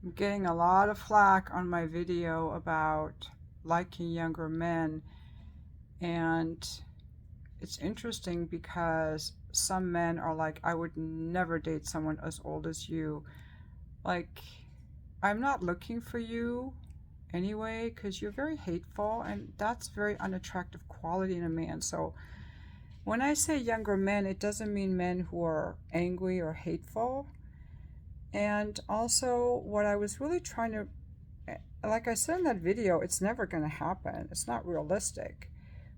I'm getting a lot of flack on my video about liking younger men, and it's interesting because some men are like, I would never date someone as old as you. Like, I'm not looking for you anyway because you're very hateful, and that's very unattractive quality in a man. So when I say younger men, it doesn't mean men who are angry or hateful. And also, what I was really trying to, like I said in that video, it's never going to happen. It's not realistic.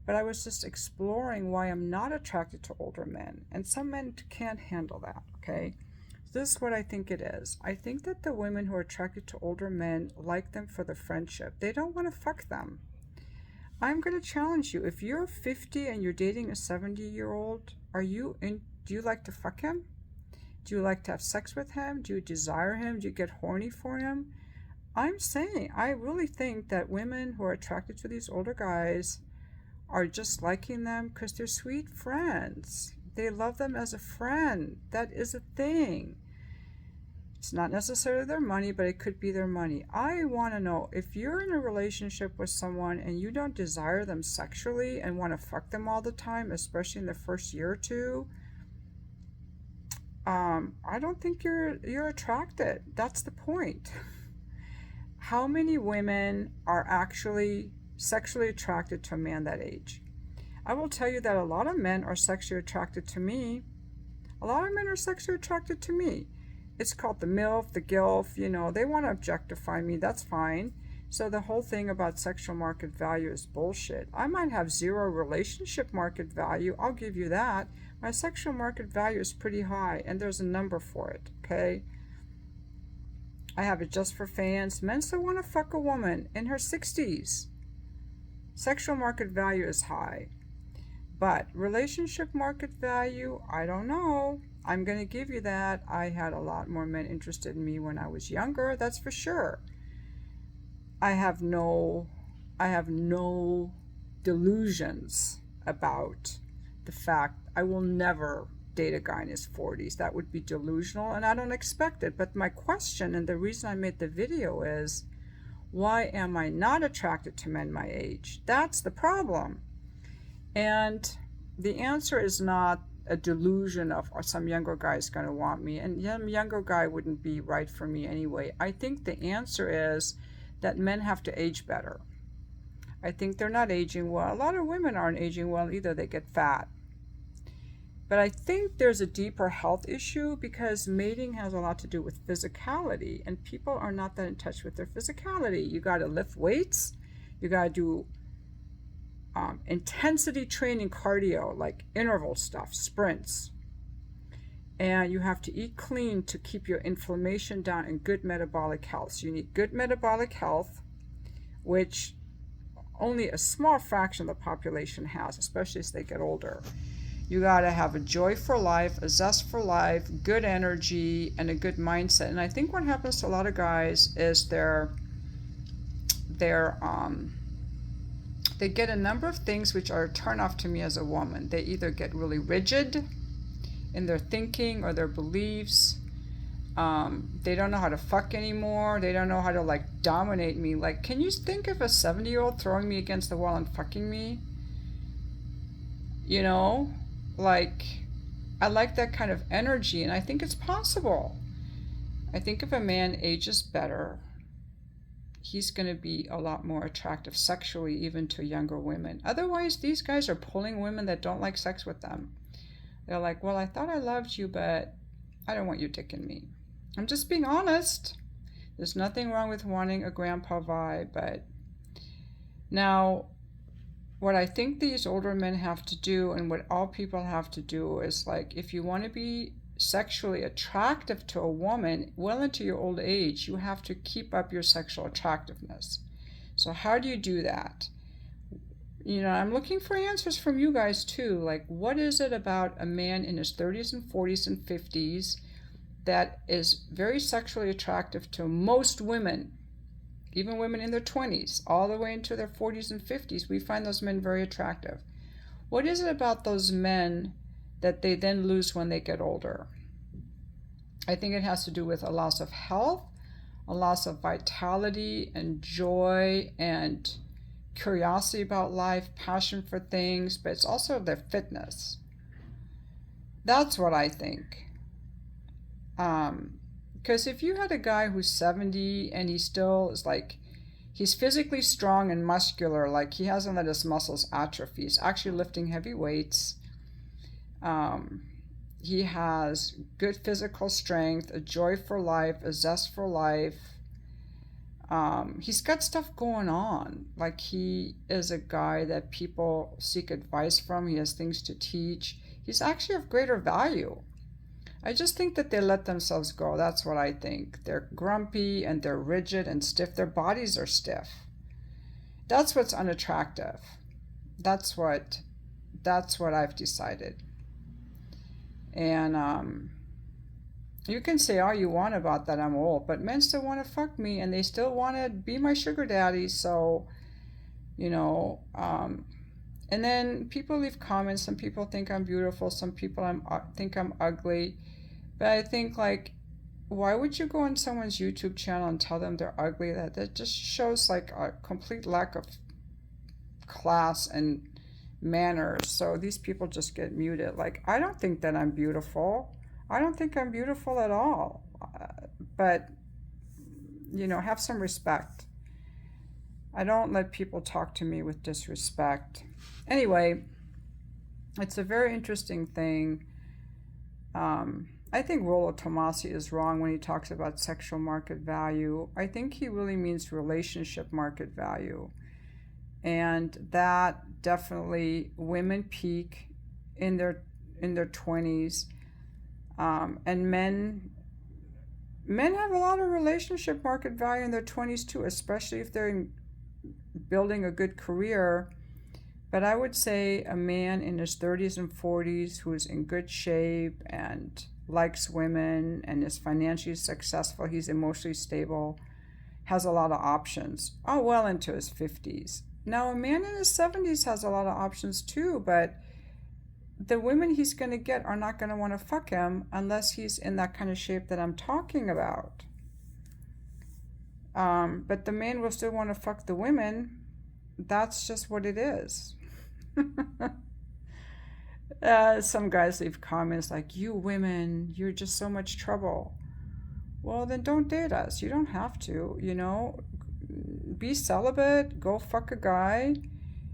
But I was just exploring why I'm not attracted to older men. And some men can't handle that, okay? So this is what I think it is. I think that the women who are attracted to older men like them for the friendship. They don't want to fuck them. I'm going to challenge you. If you're 50 and you're dating a 70-year-old, do you like to fuck him? Do you like to have sex with him? Do you desire him? Do you get horny for him? I'm saying, I really think that women who are attracted to these older guys are just liking them because they're sweet friends. They love them as a friend. That is a thing. It's not necessarily their money, but it could be their money. I want to know, if you're in a relationship with someone and you don't desire them sexually and want to fuck them all the time, especially in the first year or two, I don't think you're attracted. That's the point. How many women are actually sexually attracted to a man that age? I will tell you that a lot of men are sexually attracted to me. A lot of men are sexually attracted to me. It's called the MILF, the GILF, they want to objectify me. That's fine. So the whole thing about sexual market value is bullshit. I might have zero relationship market value. I'll give you that. My sexual market value is pretty high, and there's a number for it, okay? I have it just for fans. Men still want to fuck a woman in her 60s. Sexual market value is high. But relationship market value, I don't know. I'm going to give you that. I had a lot more men interested in me when I was younger, that's for sure. I have no delusions about the fact I will never date a guy in his 40s. That would be delusional, and I don't expect it. But my question, and the reason I made the video, is why am I not attracted to men my age? That's the problem. And the answer is not a delusion of some younger guy is going to want me, and some younger guy wouldn't be right for me anyway. I think the answer is that men have to age better. I think they're not aging well. A lot of women aren't aging well either. They get fat. But I think there's a deeper health issue because mating has a lot to do with physicality, and people are not that in touch with their physicality. You got to lift weights. You got to do intensity training, cardio, like interval stuff, sprints. And you have to eat clean to keep your inflammation down and good metabolic health. So you need good metabolic health, which only a small fraction of the population has, especially as they get older. You got to have a joy for life, a zest for life, good energy, and a good mindset. And I think what happens to a lot of guys is they get a number of things which are a turn off to me as a woman. They either get really rigid in their thinking or their beliefs. They don't know how to fuck anymore. They don't know how to dominate me. Can you think of a 70-year-old throwing me against the wall and fucking me? I like that kind of energy, and I think it's possible. I think if a man ages better, he's going to be a lot more attractive sexually, even to younger women. Otherwise, these guys are pulling women that don't like sex with them. They're like, well, I thought I loved you, but I don't want you dicking me. I'm just being honest. There's nothing wrong with wanting a grandpa vibe, but now, what I think these older men have to do, and what all people have to do, is if you want to be sexually attractive to a woman well into your old age, you have to keep up your sexual attractiveness. So how do you do that? I'm looking for answers from you guys too. What is it about a man in his 30s and 40s and 50s that is very sexually attractive to most women? Even women in their 20s, all the way into their 40s and 50s, we find those men very attractive. What is it about those men that they then lose when they get older? I think it has to do with a loss of health, a loss of vitality and joy and curiosity about life, passion for things, but it's also their fitness. That's what I think. Because if you had a guy who's 70 and he still is like, he's physically strong and muscular, like he hasn't let his muscles atrophy, he's actually lifting heavy weights. He has good physical strength, a joy for life, a zest for life. He's got stuff going on. Like he is a guy that people seek advice from. He has things to teach. He's actually of greater value. I just think that they let themselves go. That's what I think. They're grumpy and they're rigid and stiff. Their bodies are stiff. That's what's unattractive. That's what I've decided. And you can say all you want about that I'm old, but men still want to fuck me and they still want to be my sugar daddy. So, you know, and then people leave comments. Some people think I'm beautiful. Some people think I'm ugly. But I think, like, why would you go on someone's YouTube channel and tell them they're ugly? That just shows like a complete lack of class and manners. So these people just get muted. Like, I don't think that I'm beautiful. I don't think I'm beautiful at all. But, you know, have some respect. I don't let people talk to me with disrespect. Anyway, it's a very interesting thing. I think Rollo Tomasi is wrong when he talks about sexual market value. I think he really means relationship market value. And that definitely, women peak in their 20s. And men have a lot of relationship market value in their 20s too, especially if they're building a good career. But I would say a man in his 30s and 40s who is in good shape and likes women and is financially successful, he's emotionally stable, has a lot of options. Oh, well into his 50s. Now, a man in his 70s has a lot of options too, but the women he's going to get are not going to want to fuck him unless he's in that kind of shape that I'm talking about. But the man will still want to fuck the women. That's just what it is. Some guys leave comments like, you women, you're just so much trouble. Well, then don't date us. You don't have to, you know. Be celibate, go fuck a guy.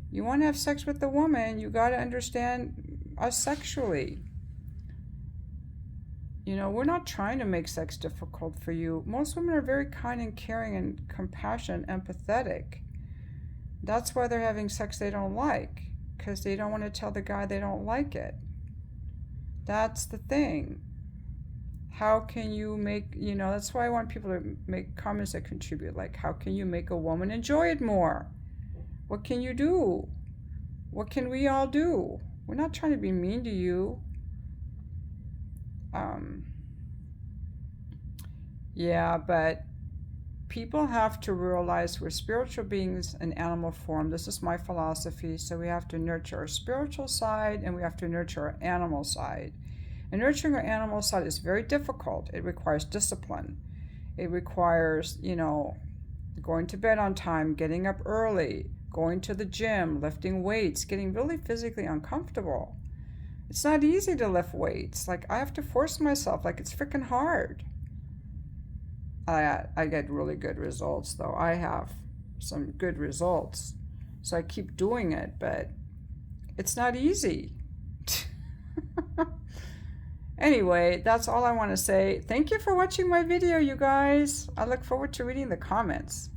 You want to have sex with a woman, you got to understand us sexually. You know, we're not trying to make sex difficult for you. Most women are very kind and caring and compassionate and empathetic. That's why they're having sex they don't like, because they don't want to tell the guy they don't like it. That's the thing. How can you make, you know, that's why I want people to make comments that contribute. Like, how can you make a woman enjoy it more? What can you do? What can we all do? We're not trying to be mean to you. Yeah, but people have to realize we're spiritual beings in animal form. This is my philosophy. So we have to nurture our spiritual side and we have to nurture our animal side. And nurturing our animal side is very difficult. It requires discipline. It requires, you know, going to bed on time, getting up early, going to the gym, lifting weights, getting really physically uncomfortable. It's not easy to lift weights. Like, I have to force myself. Like, it's freaking hard. I get really good results, though. I have some good results. So I keep doing it, but it's not easy. Anyway, that's all I want to say. Thank you for watching my video, you guys. I look forward to reading the comments.